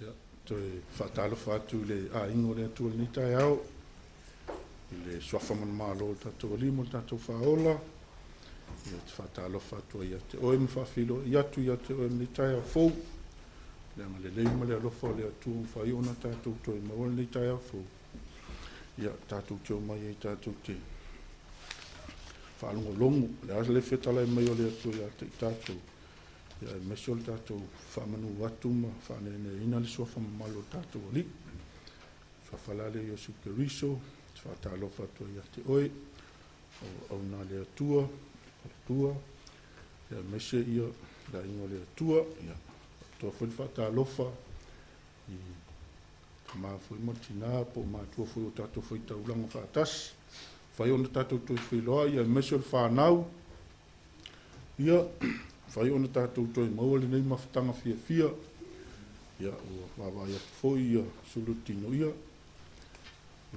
Ia, toi whaatalofa atu le a ingo le atu ni tai au. I le swafa man malo tatou limo tatou whaola. Ia te whaatalofa atu ia te oe mwhawhilo i atu ia te oe ni tai au fou. Leanga le leima le alofa le atu whaiona tatou toi mawal ni tai au fou. Ia tatou teo mai e tatou te whaalongo longo. Le asa le whetala mai o le atu ia te tatou. Ia e mesi o le tatou whamanu atu ma whanene ina le sofa malo tatou ali. Whawhalale i o Sukeriso, te whaatalofa atu ia te oe. Au nā le atua, ia mese ia la ingo le atua, ia toa whai whaatalofa i maa whai matina po mātua whai o tatou whai taulanga whaatas. Whai ona tatou toi whai loa, ia mese o le whanau, ia whai ona tātou toi mauale nei mawhatanga fia. Ia ua wawai atu fōi ia sulutino ia.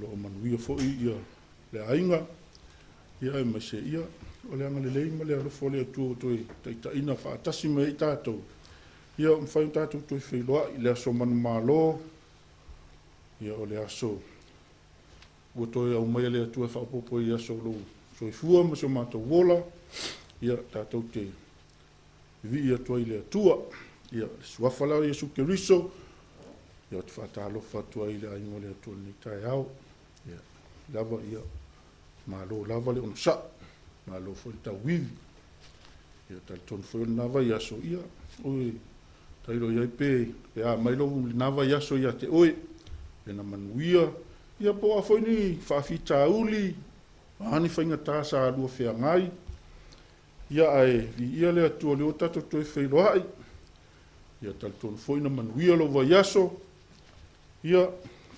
Lo o manuia fōi ia le ainga. Ia e maise ia. O le anga le leima le alofo le atua toi taitaina whaatasi mei tātou. Ia o mwhai tātou toi whailoa i le aso manu mālo. Ia o le aso. Ua toi au mai le atua whaapopo i aso lo soifua ma so mātou wola. Ia tātou te vi ia toi le atua, ia suafala ia Sukeriso, ia te whaatalofa atua i le aingo le atua ni tai au, ia lava ia malo lava le ono sa, malo foi tau wivi, ia tal ton foi nava ia so ia, oi, tairo ia pe a mailo nava ia so ia te oi, le na manuia, ia po a foi ni whawhita uli, ani whainga tāsa a lua whea ngai, ia ai ia le atua le o tatou toi whailoai. Ia tal tonu whoina manuia lo vai aso. Ia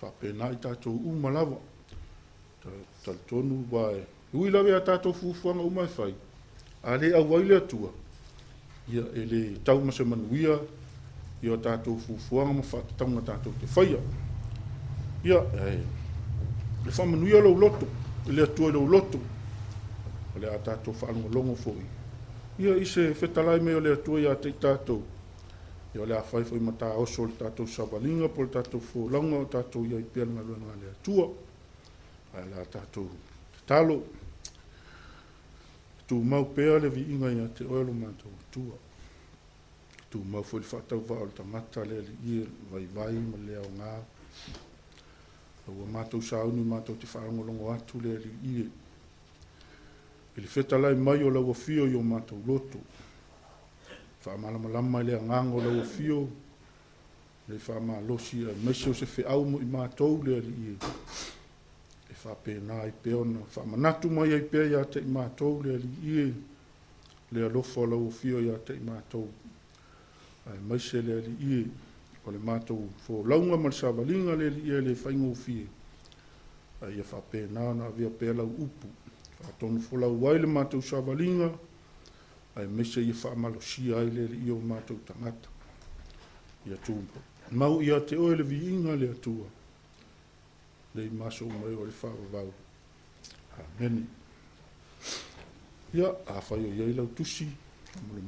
whapena i tatou umalawa. Tal tonu vai. Ui lawe a tatou fufuanga umai whai. A le au wai le atua. Ia e le tau mase manuia. Ia tatou fufuanga ma whatatanga tatou te whaia. Ia le whamanuia lo loto. Le atua lo loto. Le a tatou whaalongo longo fōi. Ia i se whetalai mea le atua ia te tātou. Ia le a whaifo i mata oso le tātou sawalinga po le tātou whōlanga o tātou ia i piananga luenga le atua. Ai le a tātou talo. Tu mau pēa le vi inga ia te oelo mātou atua. Tu mau fo le whatau wā o le tangata le ia vai ma le au ngā. Ua mātou sauni mātou te whaango longo atu le ia. Ili whetalai mai o lau fio i o mātou loto. Whamalama le ngango lau fio. Le whamalosi a mesio se whiau mo i mātou le ali i. E whapena i peona. Whamanatu mai i pea ia te i mātou le ali i. Le alofa lau fio ia te i mātou. Ai maise le ali i. O le mātou fo launga mal savalinga le ali i le whaingo fie. Ai e whapena na via pea lau upu. Tonu fola wai le mātou savalinga, ai mese i whaamalosia ai le i o mātou tangata. Ia tūmpo. Mau ia te oe le vi inga le atua. Le i maso mai o le whaavavau. Amen. Ia, a whai o iei lau tusi,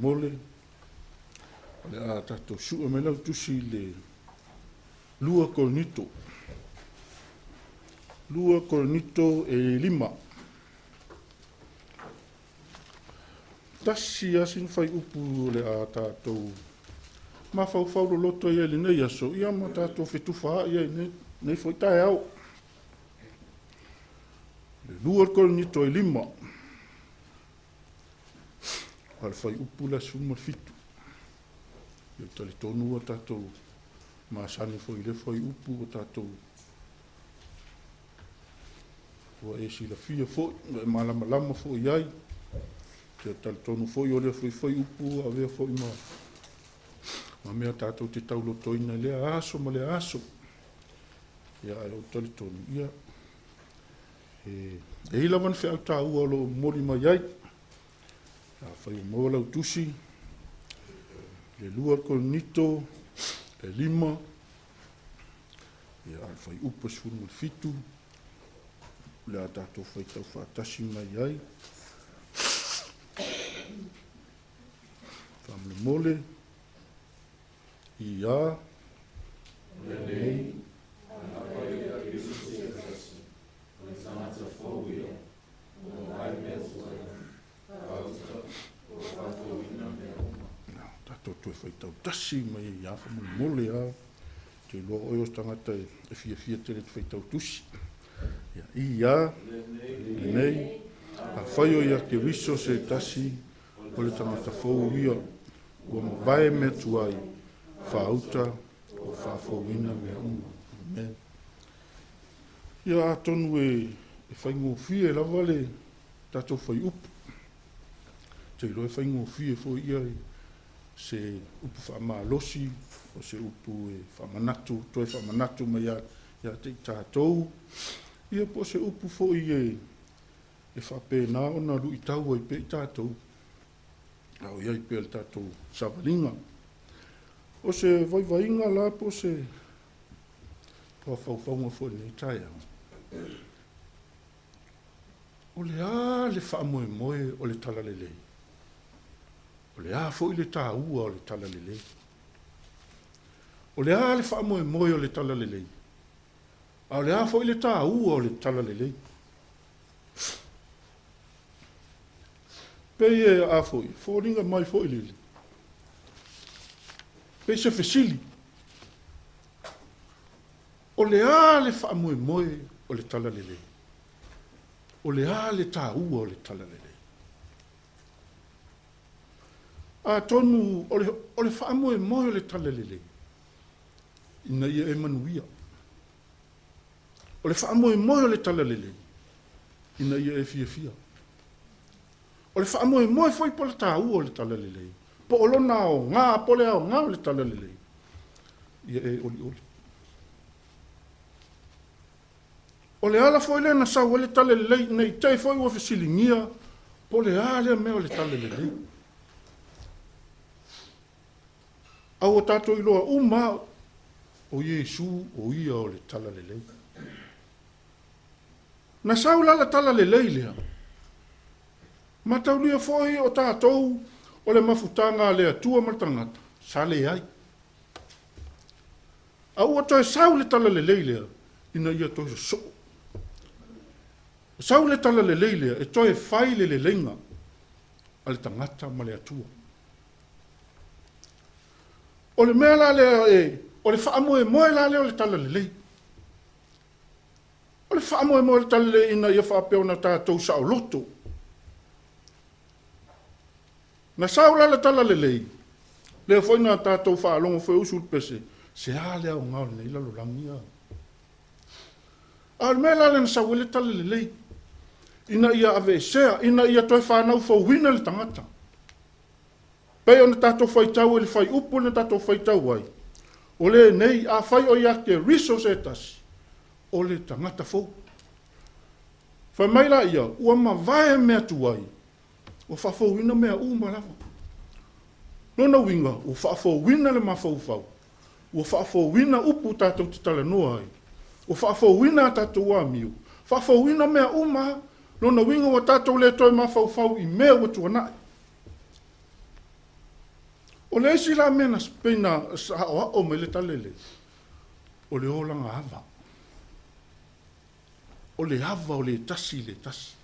mole. Le a tatou sua me lau tusi le Lua Koronito. Lua Koronito e 5. Tasi asin whai upu le a tātou. Ma whau lo loto ia le nei aso. Ia ma tātou whetuwha ia nei whai tae au. Le Lua Koronito e 5. Al whai upu la suma fitu. Ia tali tonu a tātou. Ma sani whai le whai upu a tātou. Ua e si la fia whai. E malama whai iai. Te tal tonu foi o le foi upu a vea foi ma mea tātou te taulo toina le aso ma le aso. Ia e o tal tonu ia. E ila van whea ta ua lo mori mai ai. A whai o mola utusi. Le Lua Koronito. E 5. Ia al whai upa sunu fitu. Le a tātou whai tau whaatasi mai ai. Whamle mole, ia, Tato tue whaitau tasi mai i awha mole a. Te loa oio tangata e fia te le whaitau tusi. Ia, nei, a whaio ia ke riso se tasi, o le tangata whou ia, ua mawai me tuai, whauta, o whawhauina me Amen. Ia a tonu e whaingo fie lava le tato whai upu. Te loa e whaingo fie fo ia se upu whaamalosi, o se upu e whamanatu, toi whamanatu mai ia te tātou. Ia po se upu fo i e whapena o na lui tau ai pe i tātou. Au iai pe al tātou savalinga. O se vaivainga la po se toa whauwhaunga fo nei taia. O le a le whaamoe moe o le tala lelei. O le a fo i le tā ua o le tala lelei. O le a le whaamoe moe o le tala lelei. A le a fo i le tā ua o le tala lelei. Pei e a fo i, fo ringa mai fo i lele. Pei se fesili. O le a le whaamoe moe o le tala lelei. O le a le tā ua o le tala lelei. A tonu, o le whaamoe moe o le tala lelei. Ina ia e manuia. O le whaamoe moe o le tala lelei. Ina ia e fia fia. O le whaamoe moe foi po le tā ua o le tala lelei. Po o lona o ngā, po le ao ngā o le tala lelei. Ia e oli oli. O le ala foi le na sau o le tala lelei, nei tei foi ua fesilingia, po le ale mea o le tala lelei. Au o tātou iloa uma o Iesu o ia o le tala lelei. Na sau la tala lelei lea. Ma taulia foi o tātou o le mafutanga le atua martangata. Sa le ai. Au o toi sau le tala lelei lea. Ina ia toi so. Sau le tala lelei lea. E toi fai le lelenga. Ale tangata ma le atua. O le mea la lea o le whaamoe moe la lea o le tala lelei. O le whaamoe moe le tala lelei ina ia whaapeo na tātou sa o loto. Na saula le tala lelei. Le foi na tātou whaalongo foi usul pese. Se a lea o ngau nei lalo langia. A me la le na saula le tala lelei. Ina ia ave sea, ina ia toi whanau fau wina le tangata. Pei o na tātou whaitau e le whai upu na tātou whaitau ai. O le nei a whai o ia ke risos etas. O le tangata fau. Whai mai la ia, ua ma vae mea tuai. O whafauina mea uma lava. Nona winga, o whafauina le mawhauwhau. O whafauina upu tātou te tala noa ai. O whafauina tātou a miu. Whafauina mea uma, nona winga o tātou le toi mawhauwhau i mea o tuanai. O le esi la mena spena sa o me le talele. O le olanga ava. O le ava o le tasi le tasi.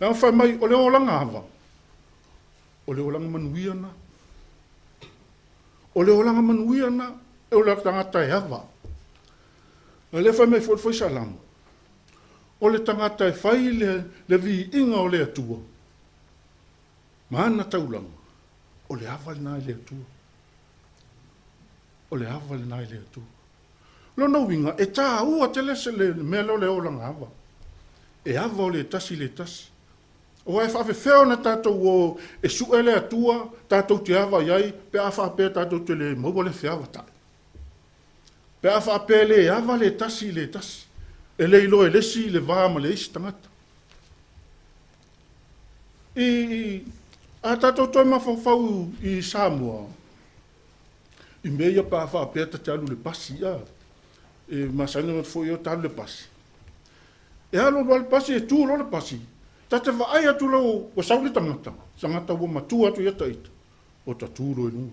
Nā whai mai, o le olanga ava. O le olanga manuiana. O le olanga manuiana, e o le tangata e ava. Le whai mai foi salamu. O le tangata e whai le vi inga o le atua. Maana taulanga. O le ava le nai le atua. O le ava le nai le atua. Lona winga, e tā ua te lese le mea leo le olanga ava. E ava o le tasi le tasi. O ai whaawe wheo na tātou o e suele atua, tātou te awa iai, pe a whaapea tātou te le maua le whiawa tai. Pe a whaapea le awa le tasi. E le ilo e lesi le vāma le isi tangata. A tātou toi mawhawhau i Samoa. I mea pa a whaapea ta te alu le pasi ia. E masanga mat fo i o talu le pasi. E alo le pasi e tūlo le pasi. Ta te vaai atu lau o sauli tangata. Sangata ua matua atu iata ita. O ta tūro e nunga.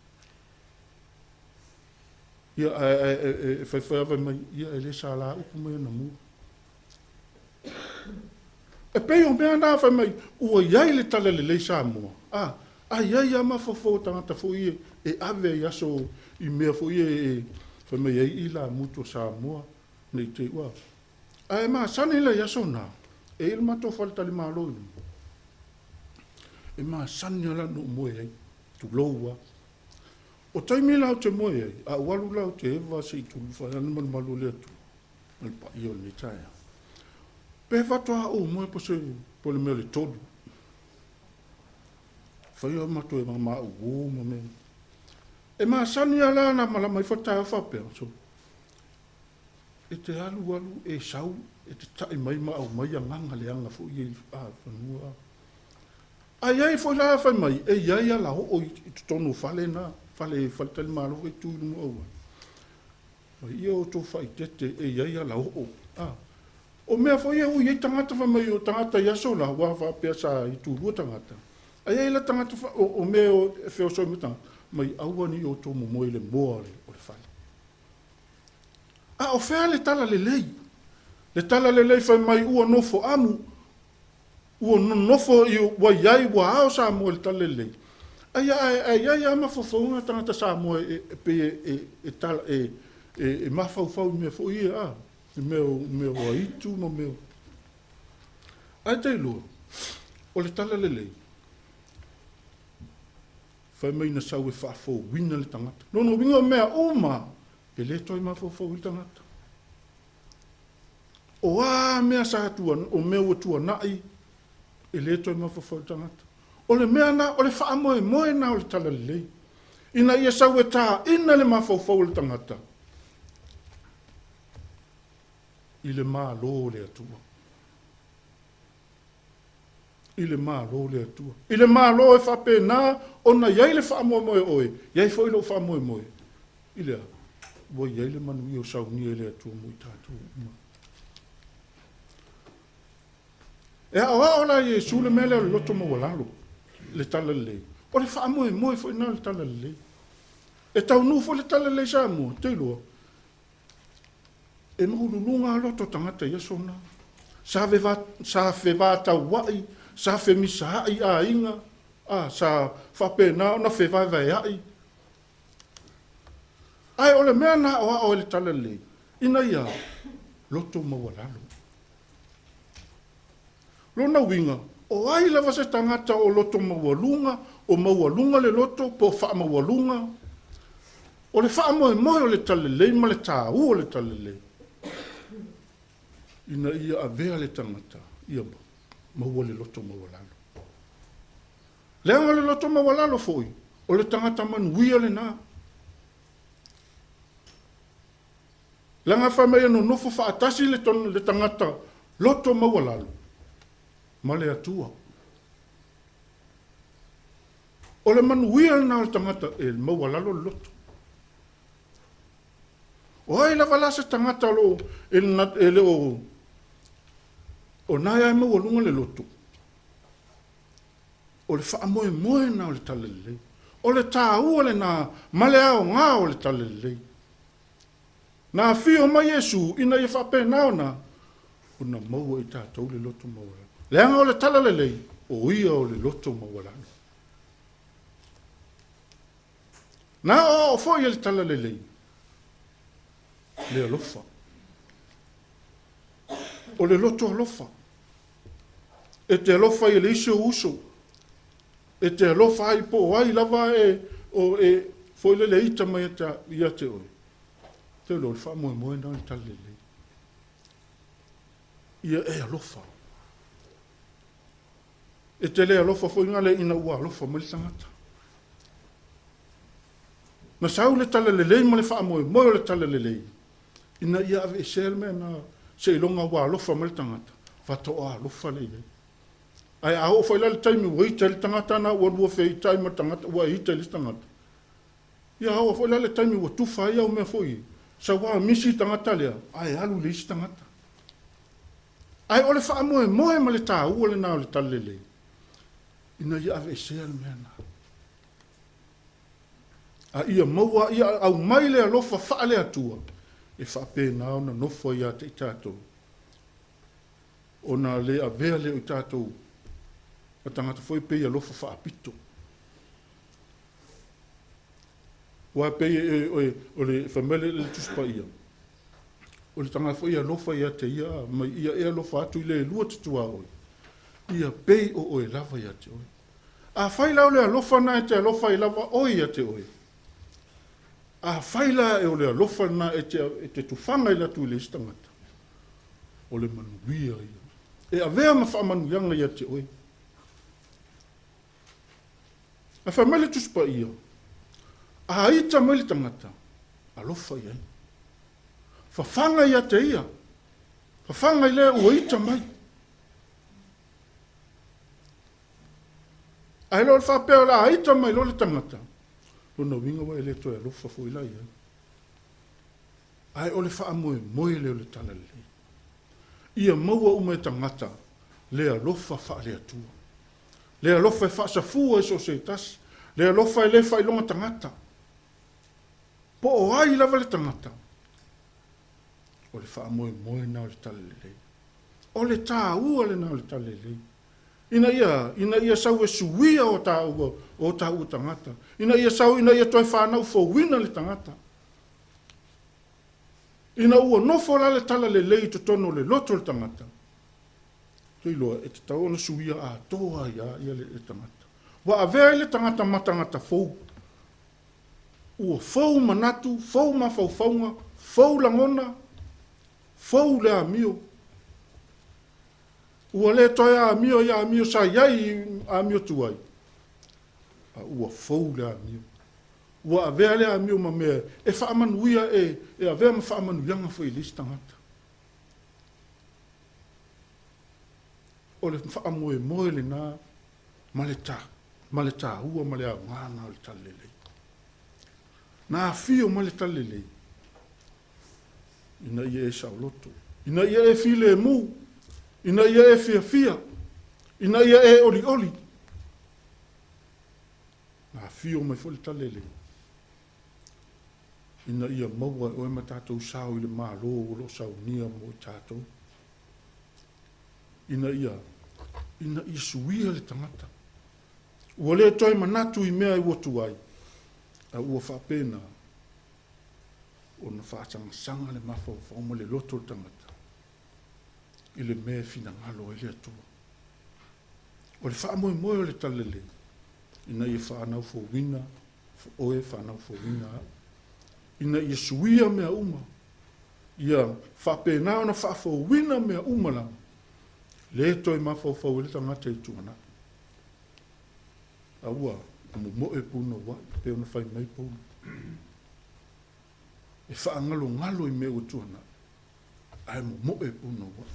ia fai ava mai ia ele sa la upu mai na mu e pei o mea na fai mai ua iai le tala le sa mua iai ama fofo tangata fo ie e ave ia so i mea fo ie fai mai ai i la mutu sa mua nei te ua e ma sani le ia so na e il mato fal tali malo e ma sani ala no moe ai tu loua o taimi lau te moe ai a walu lau te eva se i tulu fai anu man malu lea tu al pa i o ni taia pe fatoa o moe po se po le mea le tolu fai o mato e ma o ma me e ma sani ala na malama i fataa whapea so e te alu e sau e te tai mai ma au mai a nganga le anga fo i whanua ai ai foi la fai mai e ai ala o i tonu fale na fale tali malo e tu no o mai io to fai tete e ai ala o mea foi o i tangata fa mai o tangata ia so la wa fa pe sa i tu lu tangata ai la tangata o me o fe o so muta mai au ni o to mo mo le mo o le fale o fea le tala le lei fai mai ua nofo amu ua nofo i wa iai ua ao sa mo le tala le lei ai ama fofounga tangata sa mo e tala e mafau me fo ia meu aitu no meu ai te lo o le tala le lei fai mai na sau e fafo wina le tangata no winga mea uma e le toi mafofo i tangata o mea sa tua o mea o tua nai e le toi mafofo i tangata o le mea na o le faa moe na o le tala le lei ina ia sau e tā ina le mafofo i tangata i le maa lo le atua i le maa lo le atua i le maa lo e fape na ona iai le faa moe oe iai foi lo faa moe i le wo iai le manu i o sau ni e le atua mo i tātou e ola Iesu le mele o le loto mo walalo le tala le lei o le faa moe foi na le tala le lei e tau nufo le tala le lei sa mo te loa e mahululunga loto tangata ia sona sa feva tau wai sa fe misa ai a inga sa fape na ona fe vai ai ai ole mea na o le tala le ina ia loto mawalalo lona winga o ai lava se tangata o loto mawalunga o mawalunga le loto po fa mawalunga o le fa mo o le tala le ma le ta o le tala le ina ia avea le tangata ia maua le loto mawalalo leanga le loto mawalalo foi o le tangata manuia le na langa whamea no nofo whaatasi le tangata loto mawalalo ma le atua o le manuia le na le tangata e mawalalo le loto o ai la valasa tangata lo ele o nai ai mawalunga le loto o le wha moe na o le tala le lei o le tā ua le na male ao ngā o le tala le lei na fio mai Iesu ina ia whape nao na o na maua i tātou le loto mawala leanga o le tala le lei o ia o le loto mawala na o foi le tala le lei le alofa o le loto alofa e te alofa i le iso uso e te alofa ai po ai lava foi le ita mai ia te oi te lo fa moe na le tala le lei ia e alofa e te le alofa foi ngale ina ua alofa mai tangata na sau le tala le lei ma le fa moe o le tala le lei ina ia ave sel me na se longa wa alofa mai tangata fa to alofa le lei ai a foi le taimi wei te tangata na ua fei taimi tangata ua i te tangata ia o foi le taimi ua tu fai au me foi sa wa misi tangata le ai alu le tangata ai ole fa moe ma le ta u le na le tala le ina ia ave sel me na A ia maua ia au mai le alofa faa le atua. E faa pēnā ona nofo ia te i tātou. Ona le a vea le o i tātou. A tangata foi pe ia lofa faa pito. Wa pe o le famele le tuspa ia. O le tangata foi ia lofa ia te ia. Mai ia ea lofa atu i le lua tutua oi. Ia pei o oe lava ia te oi. A whaila o le alofa na e te alofa i lava oi ia te oi. A whaila e o le alofa na e te tufanga i latu i le istangata. O le manuia ia. E a vea ma wha manuianga ia te oi. A whamele tuspa ia. A haita mele tangata. Alofa ia. Whawhanga ia te ia. Whawhanga i le ua ita mai. Ai lo le whapea la haita mai lo le tangata. Lona winga wa ele toi alofa fo ila ia. Ai o le wha moe le o le tala le. Ia maua ume tangata le alofa wha le atua. Le alofa e wha sa fua e so se tas. Le alofa e le wha ilonga tangata. Po o ai lava le tangata. O le wha moe na o le tala le. O le tā ua le na o le tala le. Ina ia sau e suia o tā ua tangata. Ina ia toi whanau fo wina le tangata. Ina ua nofo la le tala le lei to tono le loto le tangata. Tui loa, e te tau ona suia a toa ia le tangata. Wa a vea le tangata matangata fou. Ua fou manatu, fou mawhauwhaunga, fou langona, fou le amio. Ua le toi a amio sa iai a amio tuai. Ua fou le amio. Ua a vea le amio ma mea, e whaamanuia e a vea ma whaamanuianga fo i lisi tangata. O le whaamoe le nā, ma le tā ua ma le a ngāna o le talelei. Nā fio ma le talelei. Ina ia e sauloto. Ina ia e file e mū. Ina ia e fia. Ina ia e oli. Nā fio mai fo le talelei. Ina ia maua o e ma tātou sao i le mālo o lo sao nia mo i tātou. Ina ia suia le tangata. Ua le toi manatu i mea i wotu ai. A ua whapena. O na whaasanga le mawha o whaoma le loto le tangata. I le mea fina ngalo e le atua. O le whaamoe o le talele. Ina ia whaanau fo wina. Oe whaanau fo wina. Ina ia suia mea uma. Ia whapena o na whaafo wina mea uma lama. Le toi mawhau le tangata i tuana. A ua, mo e puna wa, pe ona whai mai puna. E ngalo i mea o tuana. Ai mo e puna wa.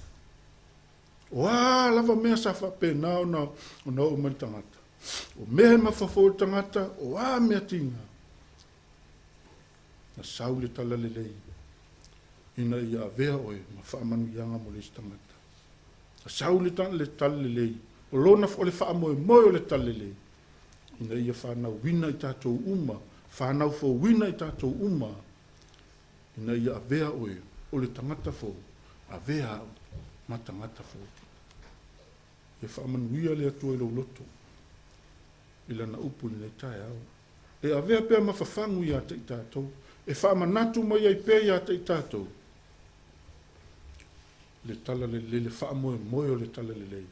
Wa lava mea sa whapena o na o mai tangata. O mea mawhau le tangata, o wa mea tinga. Na saule tala lelei. Ina ia vea oe, ma whaamanu ianga mo le tangata. Saule tan le talelei. O lona o le whaamoe o le talelei. Ina ia whanau wina i tātou uma. Whanau fo wina i tātou uma. Ina ia avea oe. O le tangata fo. Avea ma tangata fo. Ia whaamanuia le atua i lo loto. Ila na upu ni le tae au. E avea pia ma whawhangu i ata i tātou. E whaamanatu mai ai pia i ata i tātou. Le tala le whaamoe o le tala lei.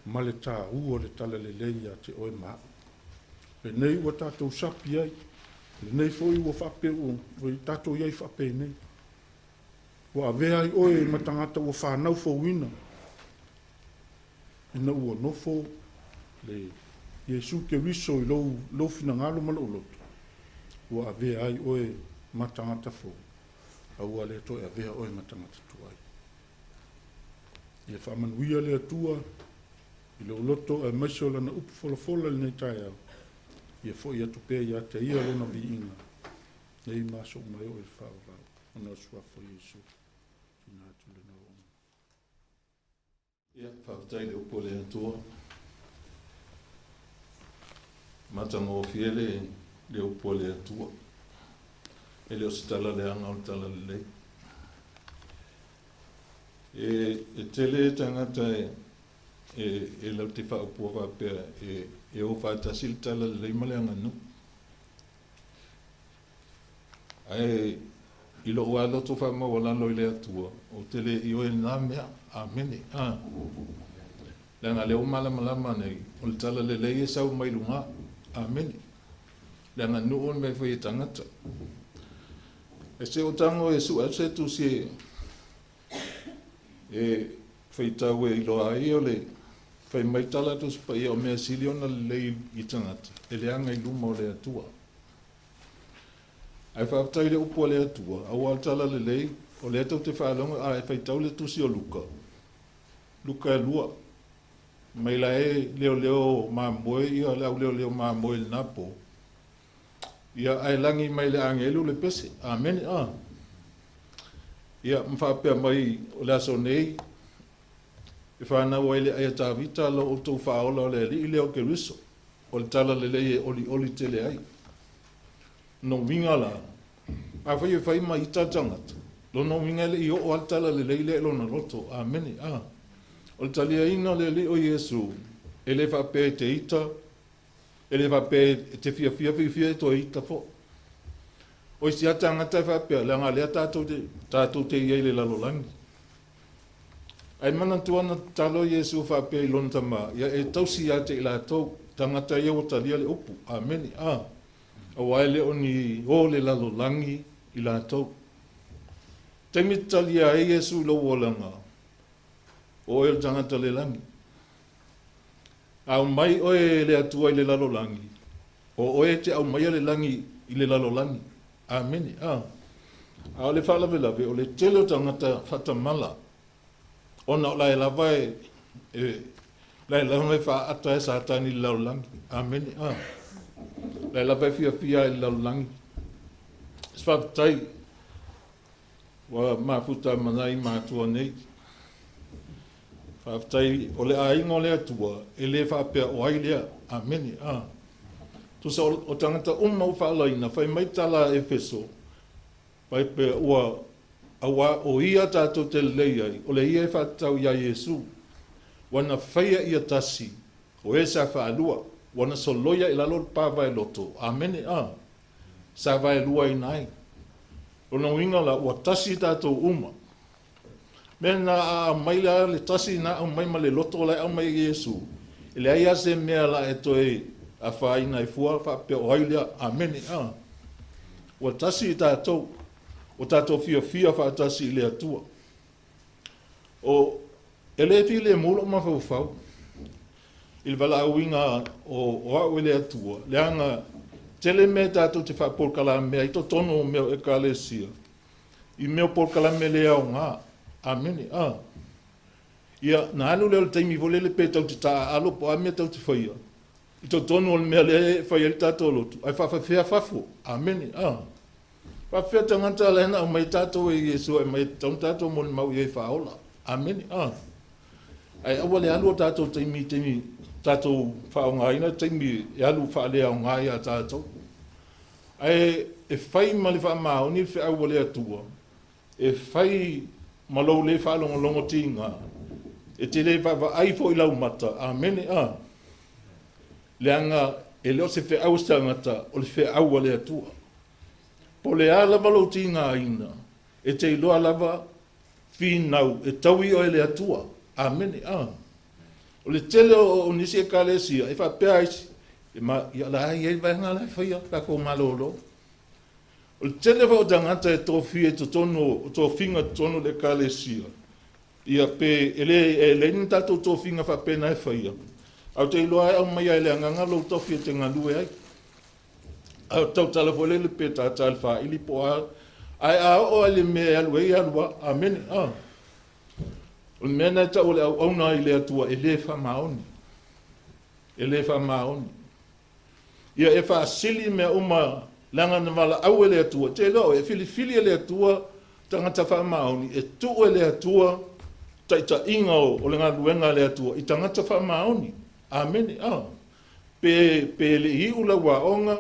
Ma le tā ua le tala lei a te oe maa. Le nei ua tātou sapi ai. Le nei foi ua whape o. Voi tātou iai whape nei. Ua avea ai oe matangata ua whanau fo wina. Ina ua nofo le Iesu ke riso i lo fina ngalo ma lo loto. Ua avea ai oe matangata fo. A ua le toi avea oe matangata tuai. Ia whaamanuia le atua, i lo loto e maiso lana upu fola le nei tae au. Ia fo i atu pēr i ate ia lona vi inga. Nei maso mai o e whaurau. Ona sua fo Iesu. Ina atu le nao ona. Ia, whaakutai le upo le atua. Matanga o fiele, le upo le atua. E le o se tala le anga o tala le lei. E tele tangata e lau te wha upua whapea e o whaitasil tala le lei male anga nu. Ai i lo ua loto wha mawalalo i le atua o tele i oe nā mea amene. Langa leo malama nei o le tala le lei e sau mai lunga amene. Langa nu on me whai tangata. E se o tango e su se tu se e whai tau e iloa ai o le whai mai tala tu spa i o mea siliona le lei i tangata. E le anga i luma o le atua. Ai whaatai le upo le atua. Au al tala le lei o le atau te whaalonga a e whai tau le tusi o luka. Luka e lua. Mai la e leo mamoe ia leo mamoe le napo. Ia ai langi mai le angelu le pese. Amen. Ia mwhapea mai o le aso nei. E whanau ai le aia tāwita lo o tau whaola o le li i leo ke riso. O le tala le lei e oli tele ai. No winga la. A whai mai i tatangata. Lo no winga le i o al tala le lei le lo na loto. Amen. O le talia ina le li o Yesu. E le whapea te ita. E le whapea te fia to ita fo. O isi atangata whapea, le anga lea tātou te iei le lalolangi. Ai mana tuana talo Yesu whapea i lona tama, ia e tausi ate i la tau, tangata ia o talia le upu. Amen. A wae le oni o le lalolangi i la tau. Taimi talia e Yesu lo wolanga, o e tangata le langi. Au mai oe le atua i le lalolangi. O oe te au mai le langi i le lalolangi. Amen. Au le whalawe lawe o le tele o tangata whatamala. Ona o lai lawa lai lawa e wha ata e sātani i lalolangi. Amen. Lai lawa e fia i lalolangi. Swapatai wa mafuta manai mātua nei. Whaftai o le ainga o le atua, e le whapea o ai lea. Amen. Tusa o tangata umau whaalaina, whai maitala e feso. Whai pe ua awa o ia tātou te lei ai, o le ia e whatau ia Yesu. Wana whaia ia tasi, o e sa whaalua, wana soloia i lalo pāwai loto. Amen. Sa vai lua i nai. O na winga la, ua tasi tātou uma. Mena a mai le tasi na au mai ma le loto lai au mai Yesu. Ele ai ase mea la e toi a whaina i fua whapea o hailea. Amen. Ua tasi i tātou. O tātou fia whaatasi i le atua. O ele fi le molo ma whau. Il wala awinga o au le atua. Le anga tele me tātou te whapolkala mea i to tono mea e kalesia. I mea polkala me le au ngā. Amen. Ia na anu le taimi vole le pe tau te ta alo po a me tau te whaia. I to tonu o le mea le whaia le tātou lotu. Ai whawhawhea whafo. Amen. Whawhea tangata lehena o mai tātou e Yesu, ai mai tau tātou mo le mau i e whaola. Amen. Ai awa le alu o tātou taimi tātou whaongaina, taimi e alu whaalea o ngai a tātou. Ai e whai ma le whaamaoni le whaau le atua. E whai malou le whaalongolongo tinga. E te le whawa aifo i lau mata. Amen. Le anga e leo se whaau stangata o le whaau le atua. Po le alava lo tinga aina. E te iloa lava whinau e taui o le atua. Amen. O le tele o nisi e kalesia. E whapea isi. E ma ia la ai e vaenga la whaia. Kako malolo. O le tele o tangata e tō fia to tono, tō whinga tono le kalesia. Ia pe ele ni tato tō whinga whapena e whaia. Au te iloa au mai ai le anganga lo tō fia te ngalue ai. Au tau talafole le pe tātai le wha ili po a. Ai a o ale me alua i alua. Amen. O le mea nai tau le au auna i le atua e le wha maoni. E le wha maoni. Ia e wha asili mea uma langa na wala au e le atua. Te leo e fili e le atua tangata wha maoni. E tu e le atua taita inga o le ngā luenga le atua. I tangata wha maoni. Amen. Pe le i ula wa onga.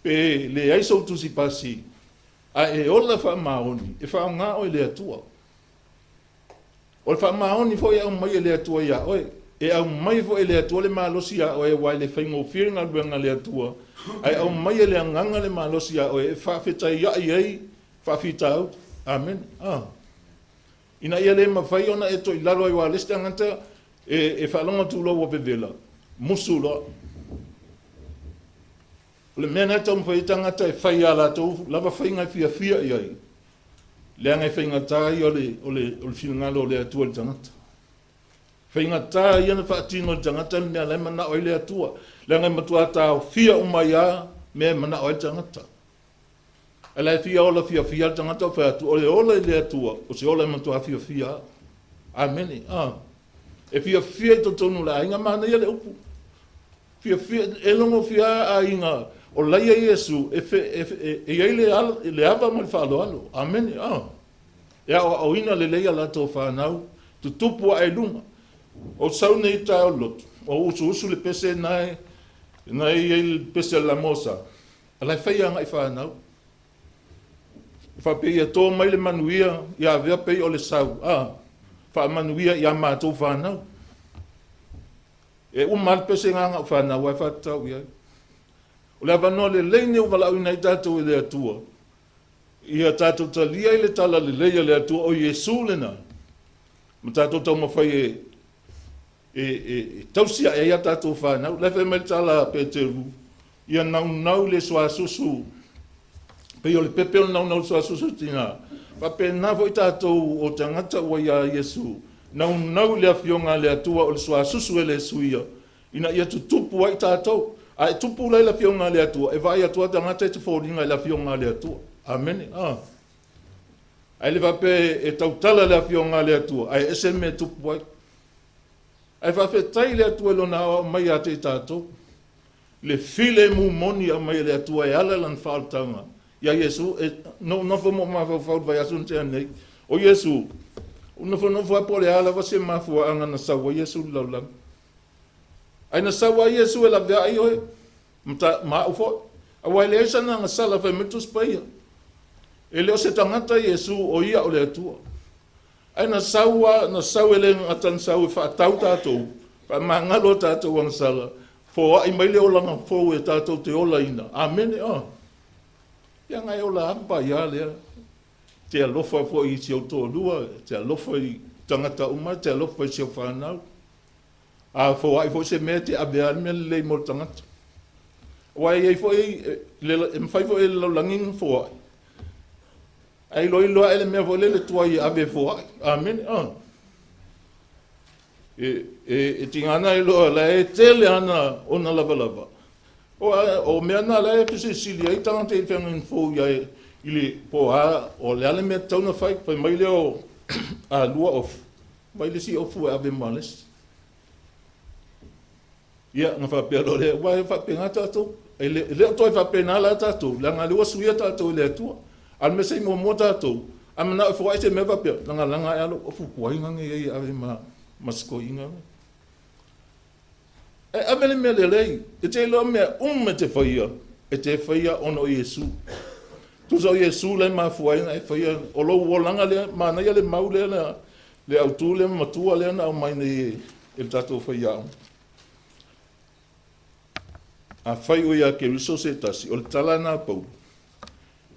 Pe le ai so tusi pasi. A e ola wha maoni, e wha ngā o le atua. O le wha maoni fo e au mai e le atua ia oe. E au mai fo e le atua le malosi ia oe wai le whaingo whiringa luenga le atua. Ai au mai e le anganga le malosi ia oe e whawhetai ia ei, whawhita au. Amen. Ina ia le mawhai ona e toi lalo ai wa leste anganta e whalonga tūlo wa pevela. Musu loa. Le mena tau mwhai tangata e whai ala tau, lava whai ngai fia iai. Lea ngai whai ngatai o le whingalo o le atua le tangata. Whai ngatai iana whaatino le tangata, mea le mana o le atua. Lea ngai matua tau fia umaya, mea mana o le tangata. E lai fia ola fia le tangata o whaatu, o le ola le atua, o se ola matua fia. Amene, E fia i to tonu la inga mana ia le upu. Fia e longo fia a inga, o laia Yesu e iei le ava mo le whaaloalo. Amen. E au ina le leia la tō whanau, tu tupu a e lunga. O sau nei tae o lotu. O usu le pese nai le pese la mosa. A lai whaia ngai whanau. Whapei a tō mai le manuia, ia vea pei o le sau. Wha manuia ia mātou whanau. E umal pese nganga whanau ai whatau iai. O le avanoa le leine o walau inai tātou e le atua. Ia tātou talia i le tala le leia le atua o Yesu lena. Ma tātou tau mawhai tausia e ia tātou whanau. Lewe mai tala Peteru. Ia nau le soa susu. Pei o le pepe o nau soa susu tina. Pape nafo i tātou o tangata o ia Yesu. Nau le afionga le atua o le soa susu e le suia. Ina ia tutupu ai tātou. Ai tupu lai la fionga le atua, e vai atua tangata e te whōringa la fionga le atua. Amen. Ai le vape e tautala le fionga le atua, ai ese me tupu ai. Ai vape tai le atua lona o mai a te tātou. Le file mu moni a mai le atua e ala lan whaatanga. Ia Yesu, no whomo mawhau vai asun te anei. O Yesu, no whono apole ala vase mafua anga na sawa Yesu laulang. Ai na sawa Yesu e la vea ai oe. Mta ma ufo. Awai le esa na ngasala fai mitus paia. E leo se tangata Yesu o ia o le atua. Ai na sawa le ngatan sawa fa tau tātou. Fa mangalo tātou ang sala. Fo ai mai leo langa fo e tātou te ola ina. Amen. Ia ngai ola ampa ia lea. Te alofa fo i si auto lua. Te alofa i tangata uma. Te alofa i si au whanau. Fo ai fo se mea te abea mea lei mo tangata. Wai ai fo e fai fo e langin fo ai. Ai loa ele mea fo le tua i abe fo ai. Amen. E tingana i loa la e tele ana ona lava. O mea na la e pise sili ai tangata i whangin fo i ili po o le ale mea tauna fai mai leo a lua ofu. Mai le si ofu e abe males. Ia nga whapea lo le, wai whapea ngā tātou. E leo toi whapea nā la tātou. La ngā lewa suia tātou le atua. Al me sei mo tātou. A mana o whawai se me whapea. Langa e alo, o fukuai ngange ei ave masko inga. E amele me le lei. E te loa mea me te whaia. E te whaia ono Yesu. Tusa o Yesu le ma fuai na e whaia. O lo langa le, mana ia le mau le autu le matua le na o mai ne e tātou whaia au. A whai o ia ke riso se tasi, o le tala nā pau.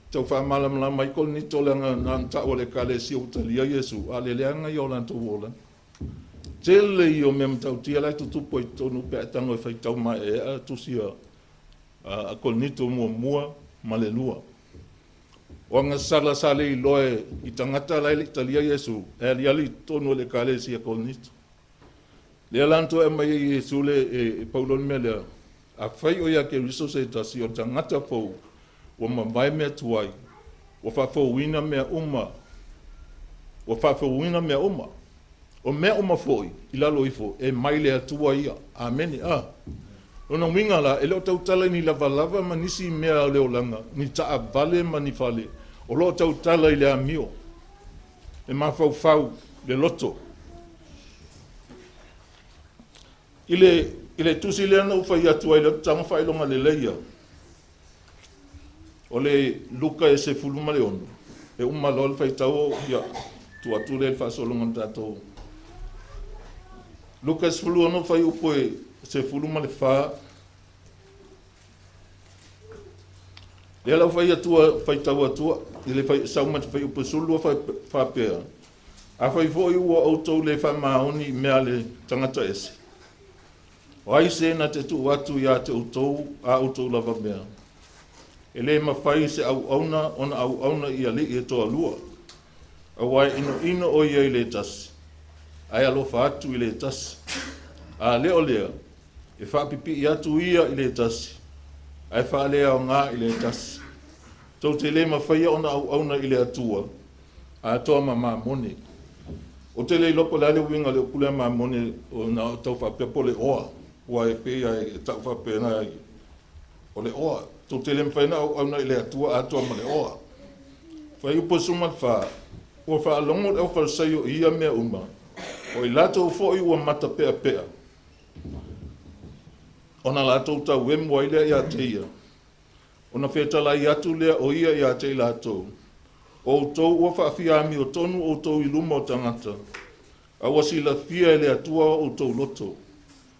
Tau whaamalamala mai kol ni tolanga nā ta o le kale si o talia Yesu, a le leanga i o lanto wola. Tele i o mea mtau tia lai tutupo i tonu pe atango e whai tau mai e a tusi a kol ni to mua ma le lua. O anga sala sale i loe i tangata lai li talia Yesu, e aliali tonu le kale si a kol ni to. Le lanto e mai Yesu le e paulon mea lea. A whai o ia ke riso se tasi o tangata pou o mawai mea tuai o whawhauina mea uma o mea uma foi i lalo ifo e mai lea tua ia. Amen. Ona winga la e leo tautala ni lava manisi mea leo langa ni taa vale manifale o leo tautala i lea mio e mawhau le loto ile tusi le na ufa ia tua ile tanga whailonga le leia. o le luka e se fuluma le ono. E uma lol fai tau ia tua tu le fa solo ngon tato. Luka se fulu ono fai upo e se fuluma le fa. Le la fai atua fai tau atua, le fai sauma fai upo sulu fai fa pea. A fai foi ua autou le fa maoni mea le tangata ese. O ai se na te tu atu ia te autou a autou lava mea. E le mawhai se au auna, ona au auna ia li e toa lua. A wai ino o ia i le tasi. Ai alofa atu i le tasi. A leo lea, e whapipi i atu ia i le tasi. Ai wha lea o ngā i le tasi. Tau te le mawhai ona au auna i le atua. A toa ma mone. O te le lopo le ale winga le upule ma mone o na tau whapea po le oa. Ua e pea e tau whapea na o le oa. Tau te le mwhaina au auna i le atua a toa ma le oa. Whai upo sumat wha. Ua wha alongo le au whalasaio ia mea uma. O i lato ufo i ua mata pea pea. Ona lato tau wemu wa ilea ia te ia. Ona whetala i atu lea o ia ia te lato. O tau ua whaafiami o tonu o tau i luma o tangata. A wasi la fia e le atua o tau loto.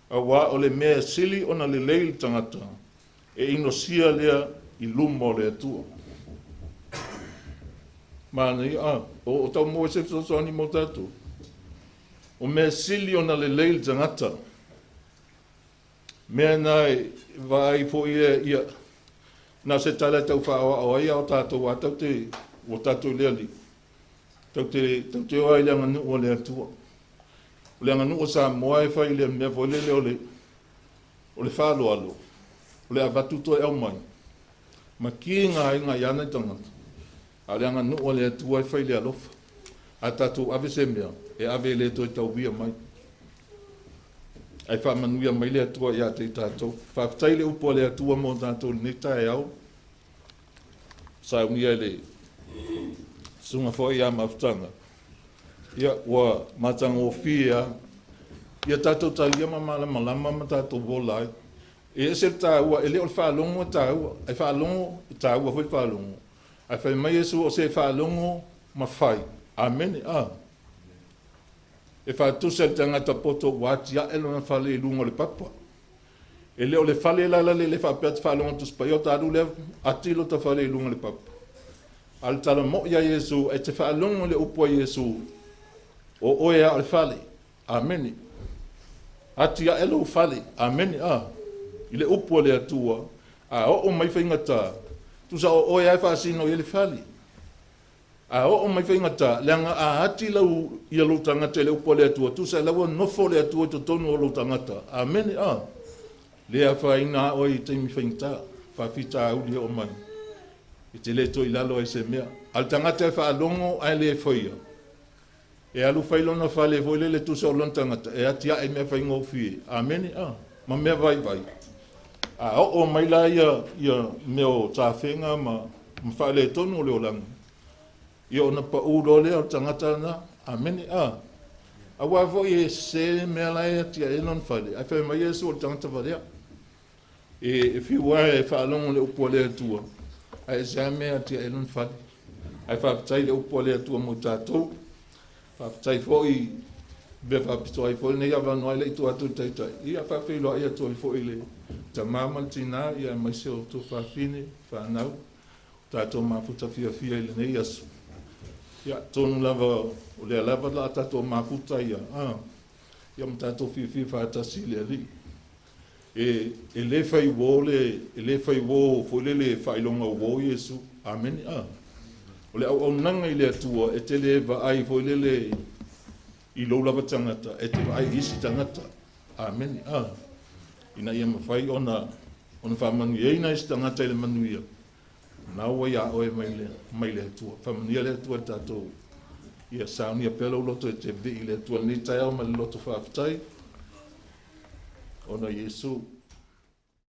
A wa o le mea sili ona le leili tangata. E ino sia lea i luma o le atua. Mani, o tau mua se soani mo tatu. O mea sili ona le leili tangata. Mea nai vai fo ia. Na se tala tau wha o ia o tātou a tau te o tātou lea li. Tau te oa i leanga nu o lea tua. O leanga nu o sa moa e whai lea mea fo lele o le whalo alo. O le avatuto e au mai. Ma ki ngā inga iana i tangata. A leanga nu o lea tua e whai lea lofa. A tātou ave se mea. E ave le toi tau via mai. Ai wha manuia mai lea tua ia te tātou. Whaftai le upo lea tua mo tātou ni tae au. Sa unia le sunga fo ia maftanga. Ia ua matanga o fia. Ia tātou talia malama ma tātou volai. E se tāua, e leo whaalongo tāua. Ai whaalongo tāua hoi whaalongo. Ai whai mai esu o se whaalongo ma whai. Amen. E whaatusa tangata poto wati a elo na whale i lungo le papa. E leo le whale lala le whapeat whalonga tu spaio tāru le atilo ta whale i lungo le papa. Al tala mo ia Yesu e te whaalongo le upua Yesu o oea al whale. Amen. Ati a elo whale. Amen. I le upua le atua. A o mai whaingata. Tu sa o oea e whaasino i le whale. A o mai whaingata, leanga a hati lau i a tangata le upo le atua, tu sa lau nofo le atua to tonu o tangata. Amen, Lea whaina o i teimi whaingata, whawhita auli o mai. I te le to i lalo e se mea. Al tangata e whaalongo ai le whaia. E alu whailona whale voile le tu sa o tangata, e ati a e mea whaingo fie. Amen, Ma mea vai. A o mai la ia meo tāwhenga ma whaile tonu o le olanga. Ia ona pa ulo lea o tangata na, amene A wafo i se mea lai ati a enon whale, ai whai mai esu o tangata whalea. E whiwa e whaalongo le upua lea tua, ai se mea ati a enon whale. Ai whaapitai le upua lea tua mo tātou, whaapitai fo i, be whaapito ai fo i nei awa noai le i tua atu taitai. Ia whaapilo ai atu ai fo i le, ta māmal tina, ia mai se o tu whaafine, whaanau, tātou mafuta fia i le nei asu. Ia, tonu lava, o lea lava la tato mafuta ia. Ia ma tato fi whaatasi lea li. E le whai wō, fo le whailonga wō Yesu. Amen. O le au nanga i lea tua, e te le va ai fo le i lo lava tangata, e te va ai isi tangata. Amen. Ina ia ma whai ona whamanu ina isi tangata i le manuia. Nau ia oe mai le tua. Whamania le tua tātou. Ia saunia pelo loto e te vi le tua. Ni tai au ma le loto whaafitai. Ona Yesu.